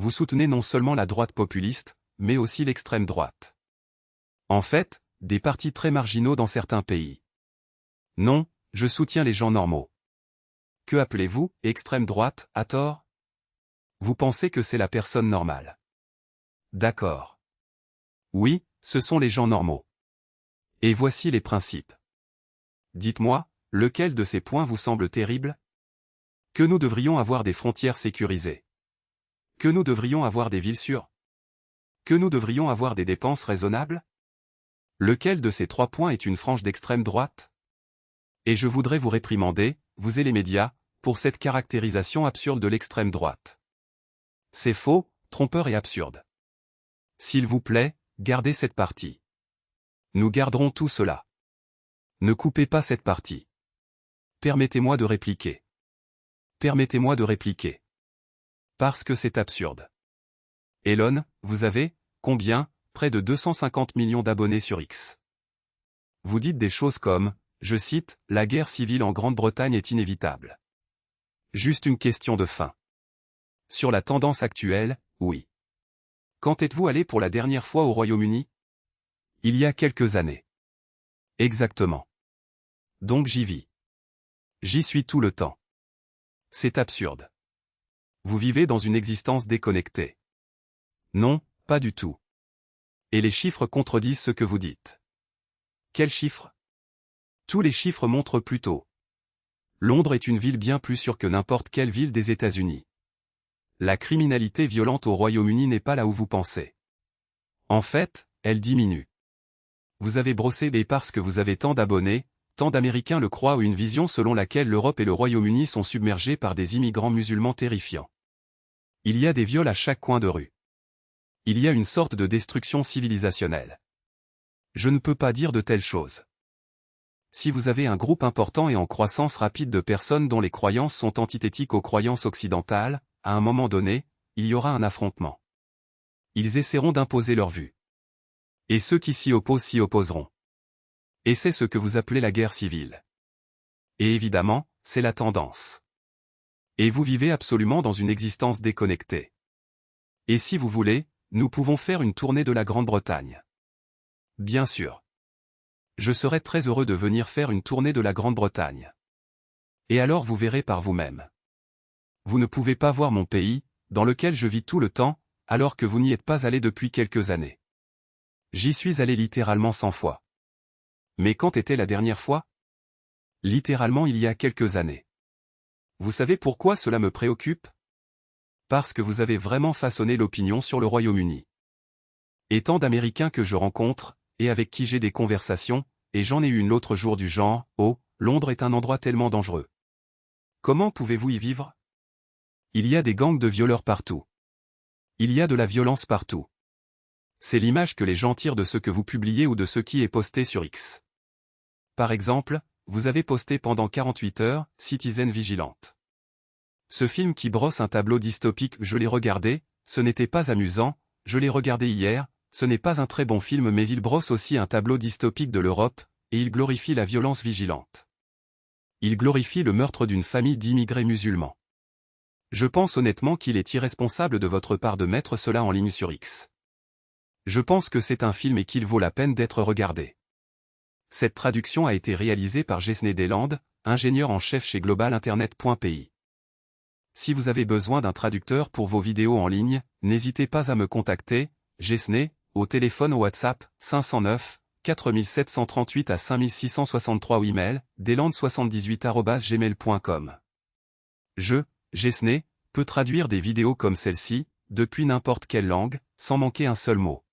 vous soutenez non seulement la droite populiste, mais aussi l'extrême droite. En fait, des partis très marginaux dans certains pays. Non, je soutiens les gens normaux. Que appelez-vous, extrême droite, à tort? Vous pensez que c'est la personne normale. D'accord. Oui, ce sont les gens normaux. Et voici les principes. Dites-moi, lequel de ces points vous semble terrible? Que nous devrions avoir des frontières sécurisées. Que nous devrions avoir des villes sûres. Que nous devrions avoir des dépenses raisonnables? Lequel de ces 3 points est une frange d'extrême droite? Et je voudrais vous réprimander, vous et les médias, pour cette caractérisation absurde de l'extrême droite. C'est faux, trompeur et absurde. S'il vous plaît, gardez cette partie. Nous garderons tout cela. Ne coupez pas cette partie. Permettez-moi de répliquer. Permettez-moi de répliquer. Parce que c'est absurde. Elon, vous avez, combien, près de 250 millions d'abonnés sur X. Vous dites des choses comme, je cite, la guerre civile en Grande-Bretagne est inévitable. Juste une question de fin. Sur la tendance actuelle, oui. Quand êtes-vous allé pour la dernière fois au Royaume-Uni? Il y a quelques années. Exactement. Donc j'y vis. J'y suis tout le temps. C'est absurde. Vous vivez dans une existence déconnectée. Non, pas du tout. Et les chiffres contredisent ce que vous dites. Quels chiffres? Tous les chiffres montrent plutôt. Londres est une ville bien plus sûre que n'importe quelle ville des États-Unis. La criminalité violente au Royaume-Uni n'est pas là où vous pensez. En fait, elle diminue. Vous avez brossé les parce que vous avez tant d'abonnés, tant d'Américains le croient ou une vision selon laquelle l'Europe et le Royaume-Uni sont submergés par des immigrants musulmans terrifiants. Il y a des viols à chaque coin de rue. Il y a une sorte de destruction civilisationnelle. Je ne peux pas dire de telles choses. Si vous avez un groupe important et en croissance rapide de personnes dont les croyances sont antithétiques aux croyances occidentales, à un moment donné, il y aura un affrontement. Ils essaieront d'imposer leur vue. Et ceux qui s'y opposent s'y opposeront. Et c'est ce que vous appelez la guerre civile. Et évidemment, c'est la tendance. Et vous vivez absolument dans une existence déconnectée. Et si vous voulez, nous pouvons faire une tournée de la Grande-Bretagne. Bien sûr. Je serais très heureux de venir faire une tournée de la Grande-Bretagne. Et alors vous verrez par vous-même. Vous ne pouvez pas voir mon pays, dans lequel je vis tout le temps, alors que vous n'y êtes pas allé depuis quelques années. J'y suis allé littéralement 100 fois. Mais quand était la dernière fois? Littéralement il y a quelques années. Vous savez pourquoi cela me préoccupe? Parce que vous avez vraiment façonné l'opinion sur le Royaume-Uni. Et tant d'Américains que je rencontre, et avec qui j'ai des conversations, et j'en ai eu une l'autre jour du genre, oh, Londres est un endroit tellement dangereux. Comment pouvez-vous y vivre? Il y a des gangs de violeurs partout. Il y a de la violence partout. C'est l'image que les gens tirent de ce que vous publiez ou de ce qui est posté sur X. Par exemple, vous avez posté pendant 48 heures, Citizen Vigilante. Ce film qui brosse un tableau dystopique, je l'ai regardé, ce n'était pas amusant, je l'ai regardé hier, ce n'est pas un très bon film mais il brosse aussi un tableau dystopique de l'Europe, et il glorifie la violence vigilante. Il glorifie le meurtre d'une famille d'immigrés musulmans. Je pense honnêtement qu'il est irresponsable de votre part de mettre cela en ligne sur X. Je pense que c'est un film et qu'il vaut la peine d'être regardé. Cette traduction a été réalisée par Jesné Deslandes, ingénieur en chef chez globalinternet.pi. Si vous avez besoin d'un traducteur pour vos vidéos en ligne, n'hésitez pas à me contacter, Jesné, au téléphone ou WhatsApp, 509 4738 à 5663 ou email, deslandes78@gmail.com. Jesné, peut traduire des vidéos comme celle-ci, depuis n'importe quelle langue, sans manquer un seul mot.